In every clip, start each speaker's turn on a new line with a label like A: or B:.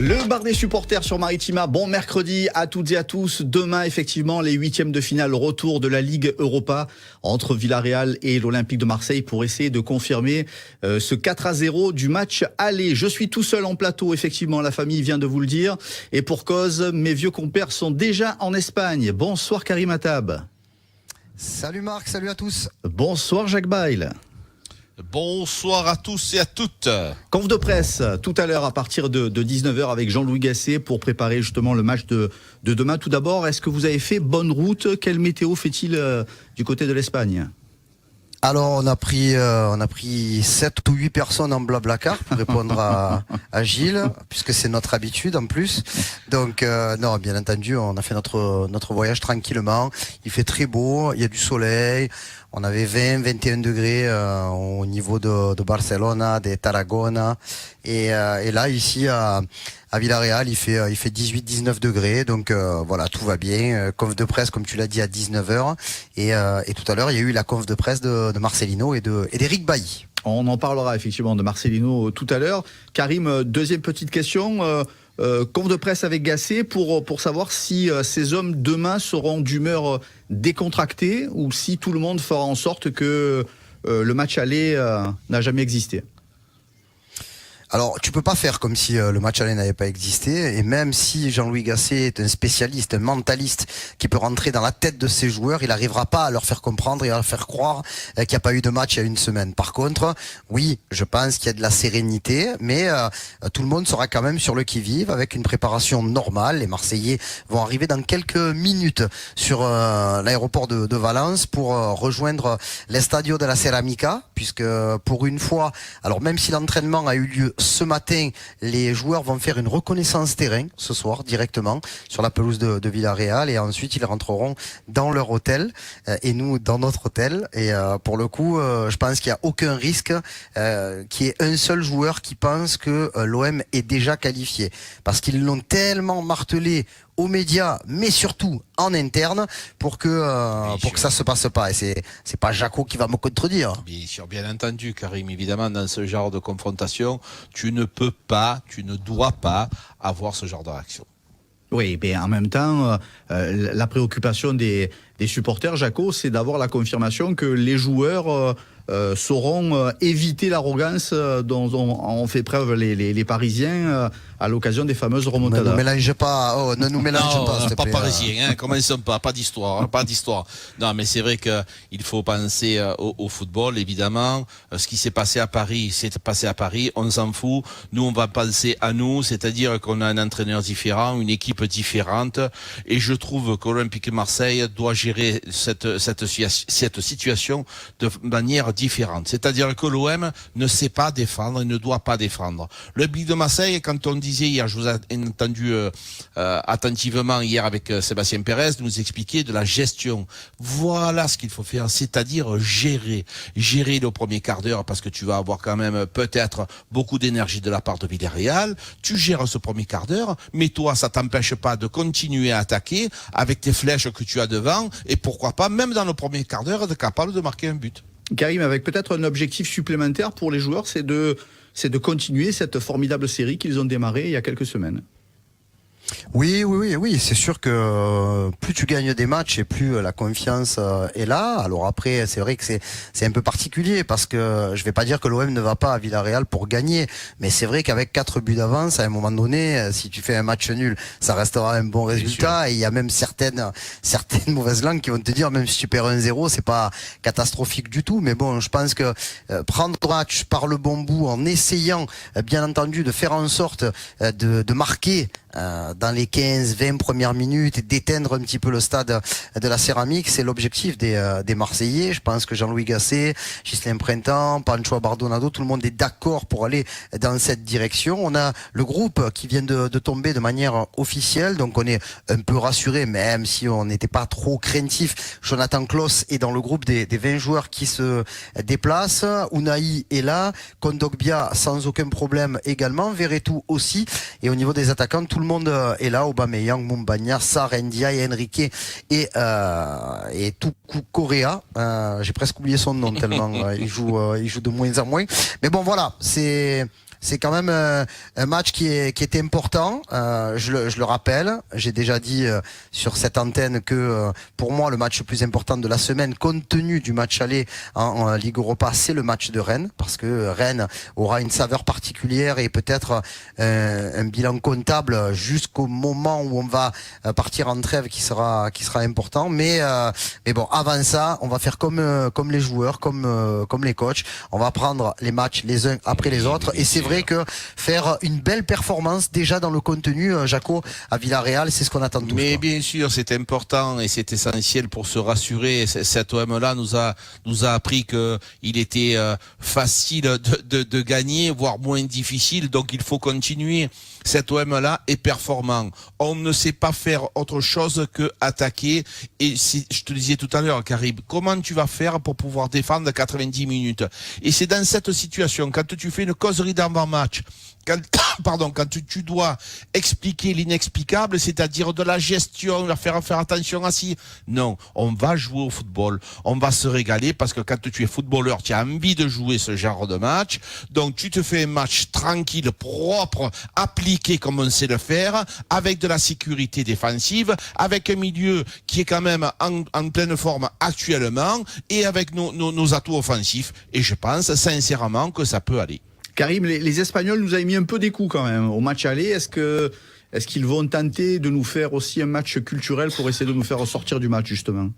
A: Le bar des supporters sur Maritima, bon mercredi à toutes et à tous. Demain, effectivement, les huitièmes de finale, retour de la Ligue Europa entre Villarreal et l'Olympique de Marseille pour essayer de confirmer ce 4-0 du match aller. Je suis tout seul en plateau, effectivement, la famille vient de vous le dire. Et pour cause, mes vieux compères sont déjà en Espagne. Bonsoir Karim Attab.
B: Salut Marc, salut à tous.
A: Bonsoir Jacques Bail.
C: Bonsoir à tous et à toutes.
A: Conf de presse tout à l'heure à partir de 19h avec Jean-Louis Gasset pour préparer justement le match de demain. Tout d'abord, est-ce que vous avez fait bonne route? Quelle météo fait-il du côté de l'Espagne?
B: Alors on a pris 7 ou 8 personnes en blablacar pour répondre à Gilles, puisque c'est notre habitude en plus. Donc non, bien entendu, on a fait notre voyage tranquillement. Il fait très beau, il y a du soleil. On avait 21 degrés au niveau de Barcelona, de Tarragona. Et là, ici à Villarreal, il fait 18-19 degrés. Donc voilà, tout va bien. Conf de presse, comme tu l'as dit, à 19h. Et tout à l'heure, il y a eu la conf de presse de Marcelino et d'Eric Bailly.
A: On en parlera effectivement de Marcelino tout à l'heure. Karim, deuxième petite question. Conf de presse avec Gasset pour savoir si ces hommes demain seront d'humeur décontractée ou si tout le monde fera en sorte que le match aller n'a jamais existé.
B: Alors, tu peux pas faire comme si le match aller n'avait pas existé, et même si Jean-Louis Gasset est un spécialiste, un mentaliste qui peut rentrer dans la tête de ses joueurs, il n'arrivera pas à leur faire comprendre et à leur faire croire qu'il n'y a pas eu de match il y a une semaine. Par contre, oui, je pense qu'il y a de la sérénité, mais tout le monde sera quand même sur le qui-vive avec une préparation normale. Les Marseillais vont arriver dans quelques minutes sur l'aéroport de Valence pour rejoindre l'Estadio de la Ceramica, puisque pour une fois, alors même si l'entraînement a eu lieu ce matin, les joueurs vont faire une reconnaissance terrain ce soir directement sur la pelouse de Villarreal, et ensuite ils rentreront dans leur hôtel et nous dans notre hôtel. Et pour le coup, je pense qu'il n'y a aucun risque qu'il y ait un seul joueur qui pense que l'OM est déjà qualifié, parce qu'ils l'ont tellement martelé aux médias, mais surtout en interne, pour que ça se passe pas. Et c'est pas Jaco qui va me contredire.
C: Bien sûr, bien entendu, Karim. Évidemment, dans ce genre de confrontation, tu ne dois pas avoir ce genre de réaction.
A: Oui, mais en même temps, la préoccupation des supporters, Jaco, c'est d'avoir la confirmation que les joueurs sauront éviter l'arrogance dont ont fait preuve les Parisiens à l'occasion des fameuses remontadas.
B: Ne nous mélange pas,
C: ne nous mélange pas parisien, commençons pas d'histoire, pas d'histoire. Non, mais c'est vrai que il faut penser au football, évidemment. Ce qui s'est passé à Paris, on s'en fout. Nous, on va penser à nous, c'est-à-dire qu'on a un entraîneur différent, une équipe différente, et je trouve qu'Olympique Marseille doit gérer cette situation de manière différente. C'est-à-dire que l'OM ne sait pas défendre et ne doit pas défendre. Le Olympique de Marseille, quand on disait hier, je vous ai entendu attentivement hier avec Sébastien Pérez nous expliquer de la gestion. Voilà ce qu'il faut faire, c'est-à-dire gérer le premier quart d'heure, parce que tu vas avoir quand même peut-être beaucoup d'énergie de la part de Villarreal. Tu gères ce premier quart d'heure, mais toi, ça t'empêche pas de continuer à attaquer avec tes flèches que tu as devant, et pourquoi pas, même dans le premier quart d'heure, être capable de marquer un but.
A: Karim, avec peut-être un objectif supplémentaire pour les joueurs, c'est de continuer cette formidable série qu'ils ont démarrée il y a quelques semaines.
B: Oui, c'est sûr que plus tu gagnes des matchs et plus la confiance est là. Alors après, c'est vrai que c'est un peu particulier, parce que je vais pas dire que l'OM ne va pas à Villarreal pour gagner, mais c'est vrai qu'avec 4 buts d'avance, à un moment donné, si tu fais un match nul, ça restera un bon résultat. Et il y a même certaines mauvaises langues qui vont te dire, même si tu perds 1-0, c'est pas catastrophique du tout. Mais bon, je pense que prendre le match par le bon bout, en essayant bien entendu de faire en sorte de marquer dans les 15-20 premières minutes et d'éteindre un petit peu le stade de la Céramique, c'est l'objectif des Marseillais. Je pense que Jean-Louis Gasset, Ghislain Printemps, Pancho Bardonado, tout le monde est d'accord pour aller dans cette direction. On a le groupe qui vient de tomber de manière officielle, donc on est un peu rassuré, même si on n'était pas trop craintif. Jonathan Klaus est dans le groupe des 20 joueurs qui se déplacent. Unai est là, Kondogbia sans aucun problème également, Verretou aussi. Et au niveau des attaquants, tout le monde est là, Aubameyang, Mumbagna, Sarr, Ndiaye, Henrique et Tuku Correa. J'ai presque oublié son nom tellement il joue de moins en moins. Mais bon, voilà, c'est c'est quand même un match qui était important. Je le rappelle, j'ai déjà dit sur cette antenne que pour moi le match le plus important de la semaine, compte tenu du match aller en Ligue Europa, c'est le match de Rennes, parce que Rennes aura une saveur particulière et peut-être un bilan comptable jusqu'au moment où on va partir en trêve qui sera important. Mais bon, avant ça, on va faire comme les joueurs, comme les coachs. On va prendre les matchs les uns après les autres. Et c'est vrai que faire une belle performance déjà dans le contenu, Jaco, à Villarreal, c'est ce qu'on attend tous.
C: Mais bien sûr, c'est important et c'est essentiel pour se rassurer. Cet OM-là nous a appris que il était facile de gagner, voire moins difficile. Donc il faut continuer. Cet OM-là est performant. On ne sait pas faire autre chose que attaquer. Et je te disais tout à l'heure, Karim, comment tu vas faire pour pouvoir défendre 90 minutes? Et c'est dans cette situation, quand tu fais une causerie d'avant-match, quand tu dois expliquer l'inexplicable, c'est-à-dire de la gestion, faire attention à si. Non, on va jouer au football, on va se régaler parce que quand tu es footballeur, tu as envie de jouer ce genre de match. Donc tu te fais un match tranquille, propre, appliqué comme on sait le faire, avec de la sécurité défensive, avec un milieu qui est quand même en pleine forme actuellement et avec nos atouts offensifs. Et je pense sincèrement que ça peut aller.
A: Karim, les Espagnols nous avaient mis un peu des coups quand même au match aller. Est-ce qu'ils vont tenter de nous faire aussi un match culturel pour essayer de nous faire ressortir du match justement?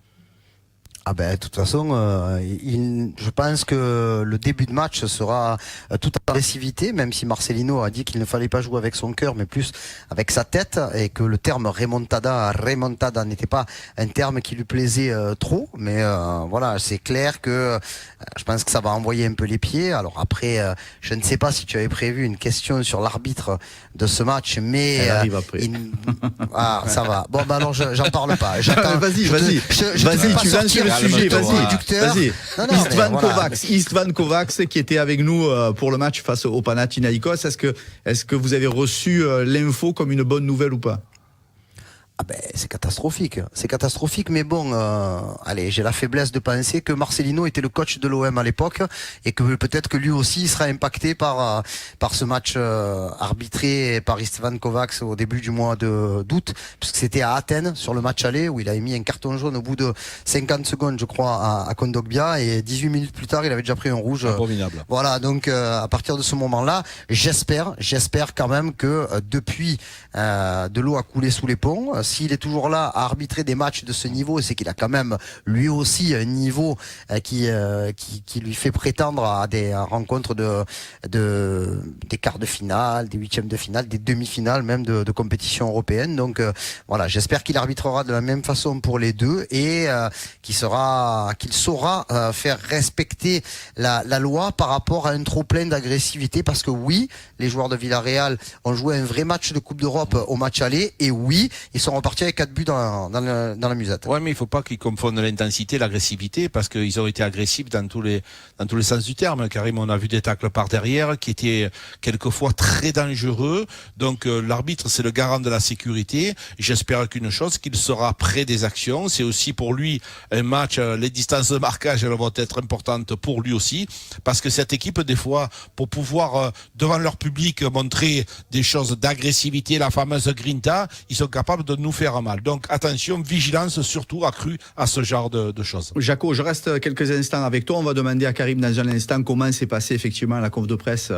B: Ah ben, de toute façon, je pense que le début de match sera toute agressivité, même si Marcelino a dit qu'il ne fallait pas jouer avec son cœur, mais plus avec sa tête, et que le terme remontada n'était pas un terme qui lui plaisait trop. Mais voilà, c'est clair que je pense que ça va envoyer un peu les pieds. Alors après, je ne sais pas si tu avais prévu une question sur l'arbitre de ce match, mais
A: elle arrive après.
B: Ah, ça va. Bon, ben alors j'en parle pas.
A: Vas-y, tu viens sur le sujet, vas-y. Istvan Kovacs qui était avec nous pour le match face au Panathinaïkos. Est-ce que vous avez reçu l'info comme une bonne nouvelle ou pas?
B: Ah ben, c'est catastrophique, mais bon, allez, j'ai la faiblesse de penser que Marcelino était le coach de l'OM à l'époque et que peut-être que lui aussi sera impacté par ce match arbitré par Istvan Kovacs au début du mois d'août, puisque c'était à Athènes sur le match aller où il a émis un carton jaune au bout de 50 secondes, je crois, à Kondogbia, et 18 minutes plus tard, il avait déjà pris un rouge.
C: Abominable.
B: Voilà, donc à partir de ce moment-là, j'espère quand même que depuis de l'eau a coulé sous les ponts. S'il est toujours là à arbitrer des matchs de ce niveau, c'est qu'il a quand même lui aussi un niveau qui lui fait prétendre à des rencontres des quarts de finale, des huitièmes de finale, des demi-finales même de compétition européenne. Donc voilà, j'espère qu'il arbitrera de la même façon pour les deux et qu'il saura faire respecter la loi par rapport à un trop plein d'agressivité, parce que oui, les joueurs de Villarreal ont joué un vrai match de Coupe d'Europe au match aller, et oui, ils sont repartis avec 4 buts dans la musette.
C: Ouais, mais il faut pas qu'ils confondent l'intensité et l'agressivité, parce qu'ils ont été agressifs dans tous les sens du terme. Karim, on a vu des tacles par derrière qui étaient quelquefois très dangereux. Donc l'arbitre, c'est le garant de la sécurité. J'espère qu'une chose, qu'il sera près des actions. C'est aussi pour lui un match, les distances de marquage, elles vont être importantes pour lui aussi, parce que cette équipe, des fois, pour pouvoir devant leur public montrer des choses d'agressivité, la fameuse grinta, ils sont capables de nous faire mal. Donc attention, vigilance surtout accrue à ce genre de choses.
A: Jaco, je reste quelques instants avec toi. On va demander à Karim dans un instant comment s'est passée effectivement la conf de presse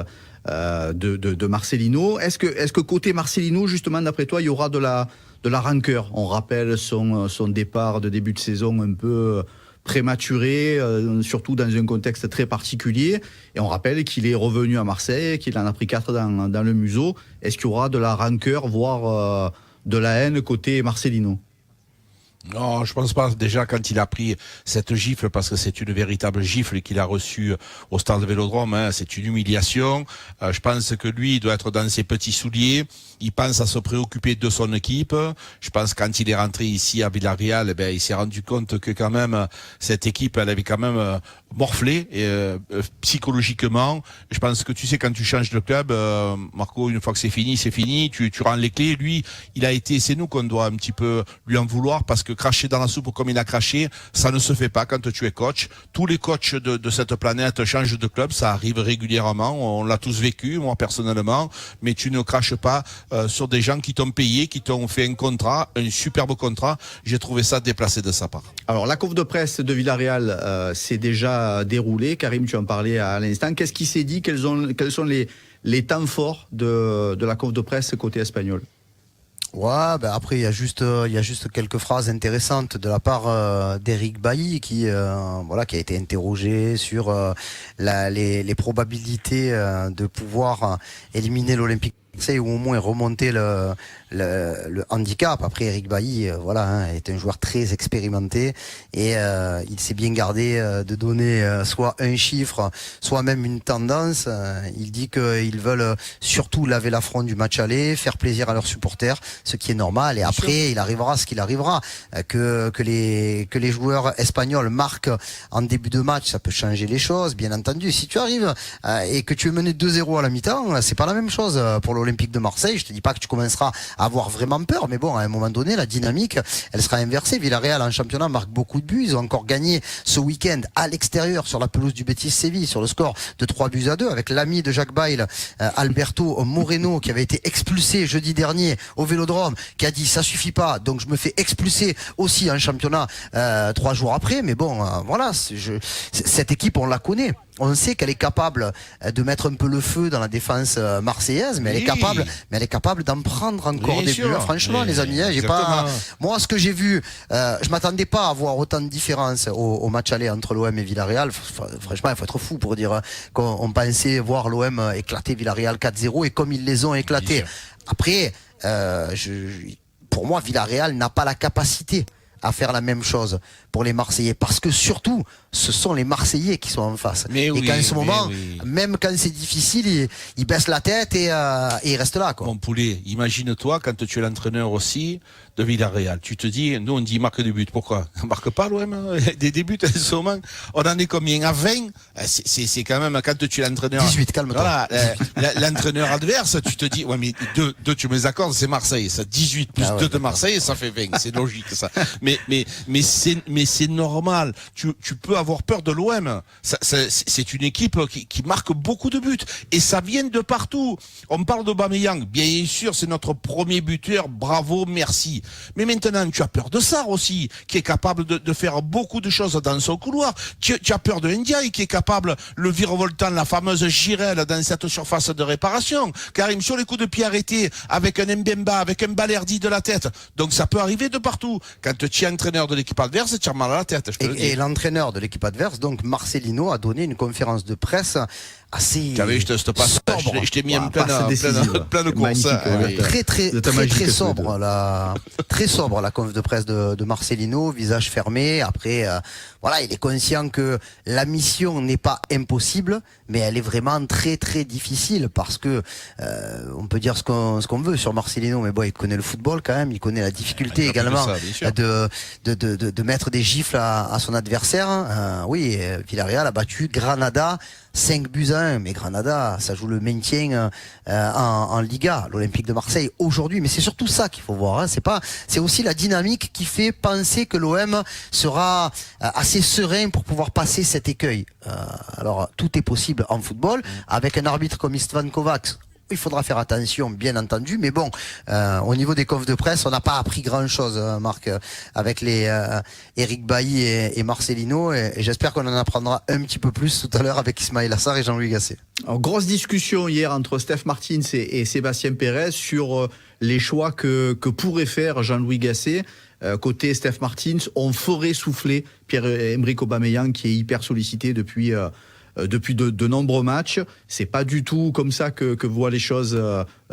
A: de Marcelino. Est-ce que côté Marcelino, justement, d'après toi, il y aura de la rancœur? On rappelle son départ de début de saison un peu prématuré, surtout dans un contexte très particulier. Et on rappelle qu'il est revenu à Marseille, qu'il en a pris 4 dans le museau. Est-ce qu'il y aura de la rancœur, voire de la haine côté Marcelino?
C: Non, je pense pas. Déjà, quand il a pris cette gifle, parce que c'est une véritable gifle qu'il a reçue au stade de Vélodrome, c'est une humiliation. Je pense que lui, il doit être dans ses petits souliers. Il pense à se préoccuper de son équipe. Je pense que quand il est rentré ici à Villarreal, il s'est rendu compte que quand même, cette équipe, elle avait quand même morflé psychologiquement. Je pense que tu sais, quand tu changes de club, Marco, une fois que c'est fini, tu rends les clés. Lui, c'est nous qu'on doit un petit peu lui en vouloir, parce que cracher dans la soupe comme il a craché, ça ne se fait pas quand tu es coach. Tous les coachs de cette planète changent de club, ça arrive régulièrement, on l'a tous vécu, moi personnellement, mais tu ne craches pas sur des gens qui t'ont payé, qui t'ont fait un contrat, un superbe contrat. J'ai trouvé ça déplacé de sa part.
A: Alors la conf de presse de Villarreal s'est déjà déroulée. Karim, tu en parlais à l'instant. Qu'est-ce qui s'est dit? Quels sont les temps forts de la conf de presse côté espagnol?
B: Ouais, ben après il y a juste quelques phrases intéressantes de la part d'Eric Bailly qui a été interrogé sur les probabilités de pouvoir éliminer l'Olympique Marseille ou au moins remonter le handicap. Après Eric Bailly est un joueur très expérimenté et il s'est bien gardé de donner soit un chiffre soit même une tendance. Il dit qu'ils veulent surtout laver l'affront du match aller, faire plaisir à leurs supporters, ce qui est normal, et après il arrivera ce qu'il arrivera. Que les joueurs espagnols marquent en début de match, ça peut changer les choses, bien entendu. Si tu arrives et que tu es mené 2-0 à la mi-temps, c'est pas la même chose pour l'Olympique de Marseille. Je te dis pas que tu commenceras à avoir vraiment peur, mais bon, à un moment donné, la dynamique, elle sera inversée. Villarreal en championnat marque beaucoup de buts. Ils ont encore gagné ce week-end à l'extérieur sur la pelouse du Betis Séville sur le score de 3-2 avec l'ami de Jacques Bail, Alberto Moreno, qui avait été expulsé jeudi dernier au Vélodrome, qui a dit ça suffit pas, donc je me fais expulser aussi en championnat 3 jours après. Mais bon, cette équipe, on la connaît. On sait qu'elle est capable de mettre un peu le feu dans la défense marseillaise, mais elle est capable d'en prendre encore des buts. Franchement, les amis, moi, ce que j'ai vu, je m'attendais pas à voir autant de différence au match aller entre l'OM et Villarreal. Franchement, il faut être fou pour dire qu'on pensait voir l'OM éclater Villarreal 4-0 et comme ils les ont éclatés. Après, pour moi, Villarreal n'a pas la capacité à faire la même chose pour les Marseillais, parce que surtout ce sont les Marseillais qui sont en face, qu'en ce moment, même quand c'est difficile, ils baissent la tête et ils restent là, quoi.
C: Mon poulet, imagine-toi quand tu es l'entraîneur aussi de Villarreal, tu te dis, nous on dit marque des buts, pourquoi on marque pas l'OM des buts en ce moment? On en est combien? À 20? C'est quand même, quand tu es l'entraîneur
B: 18, calme-toi.
C: L'entraîneur adverse, tu te dis, ouais, mais deux tu me les accordes, c'est Marseille, ça 18 plus 2 de Marseille, ça fait 20, c'est logique ça. Mais c'est normal. Tu peux avoir peur de l'OM. C'est une équipe qui marque beaucoup de buts et ça vient de partout. On parle d'Aubameyang, bien sûr, c'est notre premier buteur. Bravo, merci. Mais maintenant, tu as peur de Sarr aussi, qui est capable de faire beaucoup de choses dans son couloir. Tu as peur de Ndiaye, qui est capable, le virevoltant, la fameuse Girelle dans cette surface de réparation. Karim, sur les coups de pied arrêtés, avec un Mbemba, avec un Balerdi de la tête. Donc ça peut arriver de partout. Quand tu es entraîneur de l'équipe adverse, tu as mal à la tête.
B: Et l'entraîneur de l'équipe adverse, donc Marcelino, a donné une conférence de presse assez
C: je t'ai mis en pleine course.
B: Très sobre, très sobre la conf de presse de Marcelino, visage fermé. Après, il est conscient que la mission n'est pas impossible, mais elle est vraiment très très difficile parce que on peut dire ce qu'on veut sur Marcelino, mais bon, il connaît le football quand même, il connaît la difficulté également de mettre des gifles à son adversaire. Villarreal a battu Granada 5-1, mais Granada, ça joue le maintien en Liga, l'Olympique de Marseille aujourd'hui. Mais c'est surtout ça qu'il faut voir. C'est aussi la dynamique qui fait penser que l'OM sera assez serein pour pouvoir passer cet écueil. Alors tout est possible en football avec un arbitre comme Istvan Kovacs. Il faudra faire attention, bien entendu, mais bon, au niveau des confs de presse, on n'a pas appris grand-chose, Marc, avec les Eric Bailly et Marcelino, et j'espère qu'on en apprendra un petit peu plus tout à l'heure avec Ismaël Assar et Jean-Louis Gasset.
A: Alors, grosse discussion hier entre Steph Martins et Sébastien Pérez sur les choix que pourrait faire Jean-Louis Gasset. Côté Steph Martins, on ferait souffler Pierre-Emerick Aubameyang, qui est hyper sollicité depuis de nombreux matchs. C'est pas du tout comme ça que voit les choses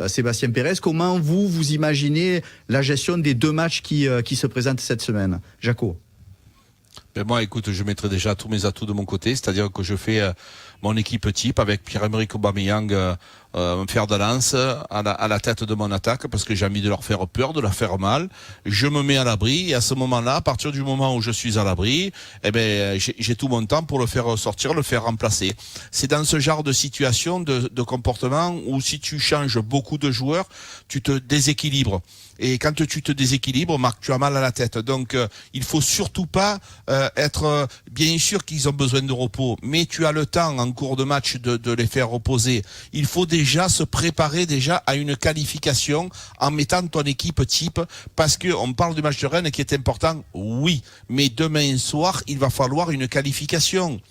A: Sébastien Pérez. Comment vous imaginez la gestion des 2 matchs qui se présentent cette semaine, Jaco?
C: Moi, écoute, je mettrai déjà tous mes atouts de mon côté, c'est-à-dire que je fais mon équipe type avec Pierre-Emerick Aubameyang fer de lance à la tête de mon attaque, parce que j'ai envie de leur faire peur, de leur faire mal. Je me mets à l'abri, et à ce moment-là, à partir du moment où je suis à l'abri, j'ai tout mon temps pour le faire sortir, le faire remplacer. C'est dans ce genre de situation, de comportement, où si tu changes beaucoup de joueurs, tu te déséquilibres. Et quand tu te déséquilibres, Marc, tu as mal à la tête. Donc, il faut surtout pas être... bien sûr qu'ils ont besoin de repos, mais tu as le temps en cours de match de les faire reposer. Il faut déjà se préparer déjà à une qualification en mettant ton équipe type, parce que on parle du match de Rennes qui est important, oui, mais demain soir, il va falloir une qualification.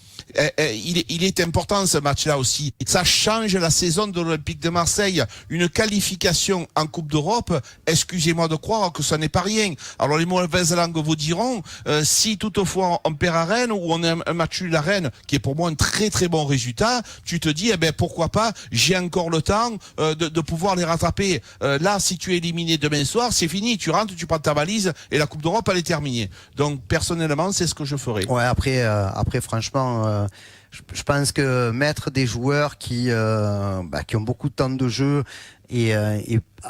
C: Il est important ce match-là aussi. Ça change la saison de l'Olympique de Marseille. Une qualification en Coupe d'Europe, excusez-moi de croire que ça n'est pas rien. Alors les mauvaises langues vous diront, si toutefois on perd à Rennes ou on a un match nul à Rennes, qui est pour moi un très très bon résultat, tu te dis, pourquoi pas, j'ai encore le temps de pouvoir les rattraper. Là, si tu es éliminé demain soir, c'est fini, tu rentres, tu prends ta valise et la Coupe d'Europe, elle est terminée. Donc personnellement, c'est ce que je ferai.
B: Ouais, après franchement... je pense que mettre des joueurs qui ont beaucoup de temps de jeu et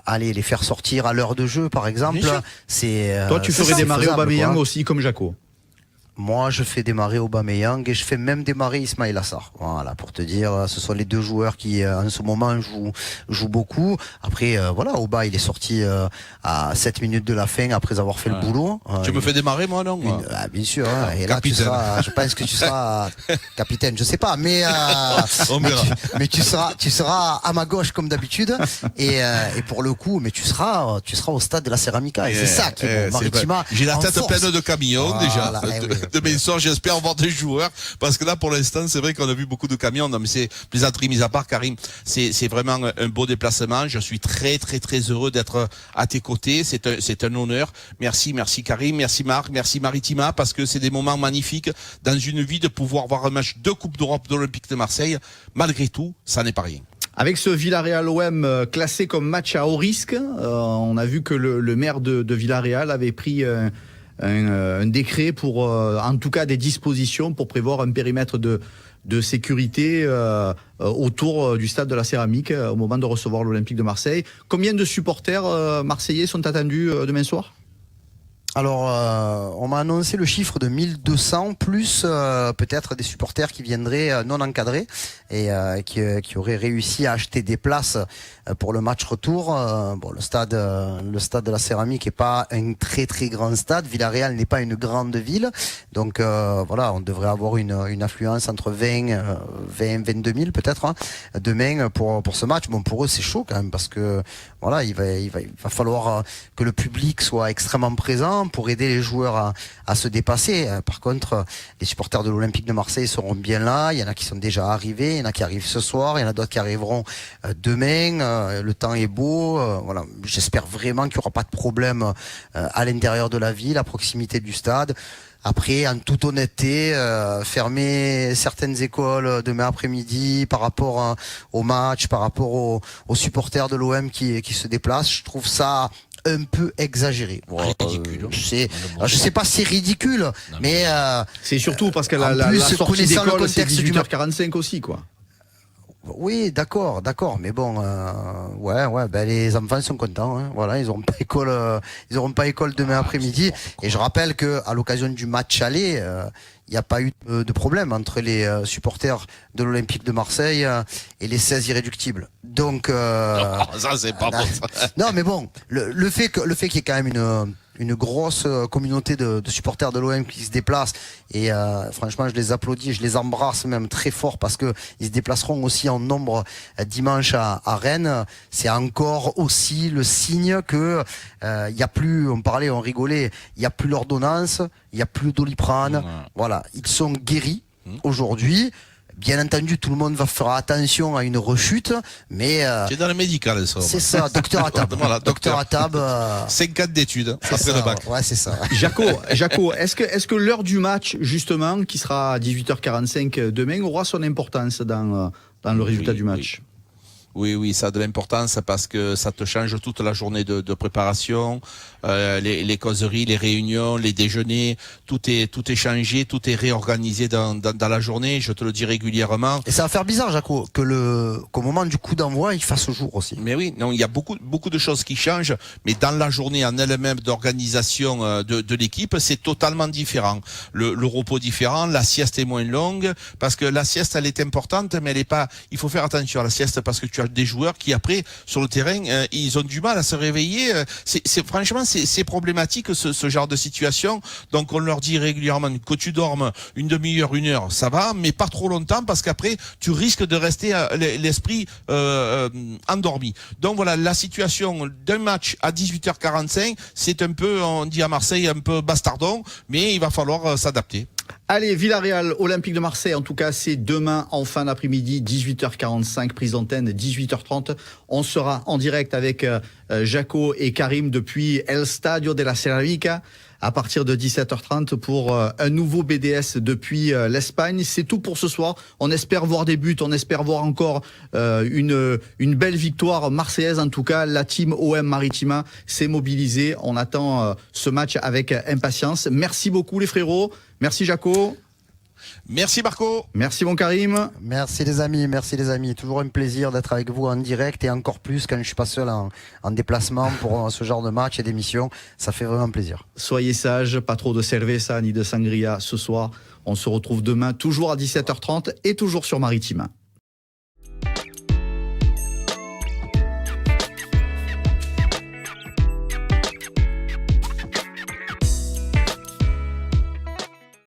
B: aller les faire sortir à l'heure de jeu, par exemple, c'est...
A: Toi, tu ferais démarrer Aubameyang aussi comme Jaco?
B: Moi, je fais démarrer Aubameyang et je fais même démarrer Ismaïla Assar. Voilà, pour te dire, ce sont les deux joueurs qui, en ce moment, jouent beaucoup. Après, Aubameyang, il est sorti à 7 minutes de la fin après avoir fait le boulot.
C: Tu me fais démarrer, moi, non?
B: Bien sûr. Et là, je pense que tu seras capitaine. Je sais pas, mais tu seras à ma gauche comme d'habitude. Et pour le coup, mais tu seras au stade de la Ceramica. Et c'est ça qui est bon. Maritima,
C: j'ai la tête pleine de camions déjà. Demain soir, j'espère voir des joueurs, parce que là, pour l'instant, c'est vrai qu'on a vu beaucoup de camions. Non, mais c'est plaisanterie mise à part, Karim. C'est vraiment un beau déplacement. Je suis très, très, très heureux d'être à tes côtés. C'est un honneur. Merci Karim, merci Marc, merci Maritima, parce que c'est des moments magnifiques dans une vie de pouvoir voir un match de Coupe d'Europe de l'Olympique de Marseille. Malgré tout, ça n'est pas rien.
A: Avec ce Villarreal-OM classé comme match à haut risque, on a vu que le maire de Villarreal avait pris un décret pour, en tout cas des dispositions pour prévoir un périmètre de sécurité autour du stade de la Céramique au moment de recevoir l'Olympique de Marseille. Combien de supporters marseillais sont attendus demain soir ?
B: Alors, on m'a annoncé le chiffre de 1200, plus peut-être des supporters qui viendraient non encadrés et qui auraient réussi à acheter des places pour le match retour. Le stade de la Céramique est pas un très très grand stade. Villarreal n'est pas une grande ville, donc on devrait avoir une affluence entre 22 000 peut-être demain pour ce match. Bon, pour eux c'est chaud quand même, parce que il va falloir que le public soit extrêmement présent pour aider les joueurs à se dépasser. Par contre, les supporters de l'Olympique de Marseille seront bien là. Il y en a qui sont déjà arrivés, il y en a qui arrivent ce soir, il y en a d'autres qui arriveront demain. Le temps est beau. J'espère vraiment qu'il n'y aura pas de problème à l'intérieur de la ville, à proximité du stade. Après, en toute honnêteté, fermer certaines écoles demain après-midi par rapport au match, par rapport aux supporters de l'OM qui se déplacent, je trouve ça un peu exagéré.
C: Ridicule.
B: Je sais pas si c'est ridicule, mais
A: c'est surtout parce que la sortie d'école c'est 18h45 aussi, quoi.
B: Oui, d'accord, mais bon, les enfants sont contents. Voilà, ils n'auront pas école demain après-midi. Et je rappelle que à l'occasion du match aller, il n'y a pas eu de problème entre les supporters de l'Olympique de Marseille et les 16 irréductibles. Donc,
C: ça c'est pas bon.
B: Non, mais bon, le fait qu'il y ait quand même une grosse communauté de supporters de l'OM qui se déplacent, et franchement je les applaudis, je les embrasse même très fort, parce que ils se déplaceront aussi en nombre dimanche à Rennes. C'est encore aussi le signe que il y a plus, on rigolait, il y a plus l'ordonnance, il y a plus Doliprane. Voilà, ils sont guéris aujourd'hui. Bien entendu, tout le monde va faire attention à une rechute, mais
C: c'est dans le médical, ça.
B: C'est ça, docteur Attab.
C: Voilà,
B: docteur Attab.
C: 5 ans d'études après le bac.
B: Ouais, c'est ça.
A: Jaco, est-ce que l'heure du match, justement, qui sera à 18h45 demain, aura son importance dans le résultat du match ?
C: Oui, ça a de l'importance, parce que ça te change toute la journée de préparation, les causeries, les réunions, les déjeuners, tout est changé, tout est réorganisé dans la journée. Je te le dis régulièrement. Et
B: ça va faire bizarre, Jaco, qu'au moment du coup d'envoi, il fasse jour aussi.
C: Mais oui, non, il y a beaucoup de choses qui changent, mais dans la journée en elle-même d'organisation de l'équipe, c'est totalement différent. Le repos différent, la sieste est moins longue, parce que la sieste elle est importante, mais elle est pas. Il faut faire attention à la sieste, parce que tu as des joueurs qui après sur le terrain ils ont du mal à se réveiller. Franchement c'est problématique ce genre de situation. Donc on leur dit régulièrement que tu dormes une demi-heure, 1 heure, ça va, mais pas trop longtemps parce qu'après tu risques de rester l'esprit endormi. Donc voilà, la situation d'un match à 18h45, c'est un peu, on dit à Marseille, un peu bastardon, mais il va falloir s'adapter.
A: Allez, Villarreal, Olympique de Marseille, en tout cas, c'est demain en fin d'après-midi, 18h45, prise d'antenne, 18h30. On sera en direct avec Jaco et Karim depuis El Stadio de la Ceramica à partir de 17h30 pour un nouveau BDS depuis l'Espagne. C'est tout pour ce soir. On espère voir des buts, on espère voir encore une belle victoire marseillaise. En tout cas, la team OM Maritima s'est mobilisée. On attend ce match avec impatience. Merci beaucoup les frérots. Merci Jaco.
C: Merci Marco.
A: Merci mon Karim.
B: Merci les amis. Toujours un plaisir d'être avec vous en direct et encore plus quand je suis pas seul en déplacement pour ce genre de match et d'émission. Ça fait vraiment plaisir.
A: Soyez sages, pas trop de cerveza ni de sangria ce soir. On se retrouve demain toujours à 17h30 et toujours sur Maritima.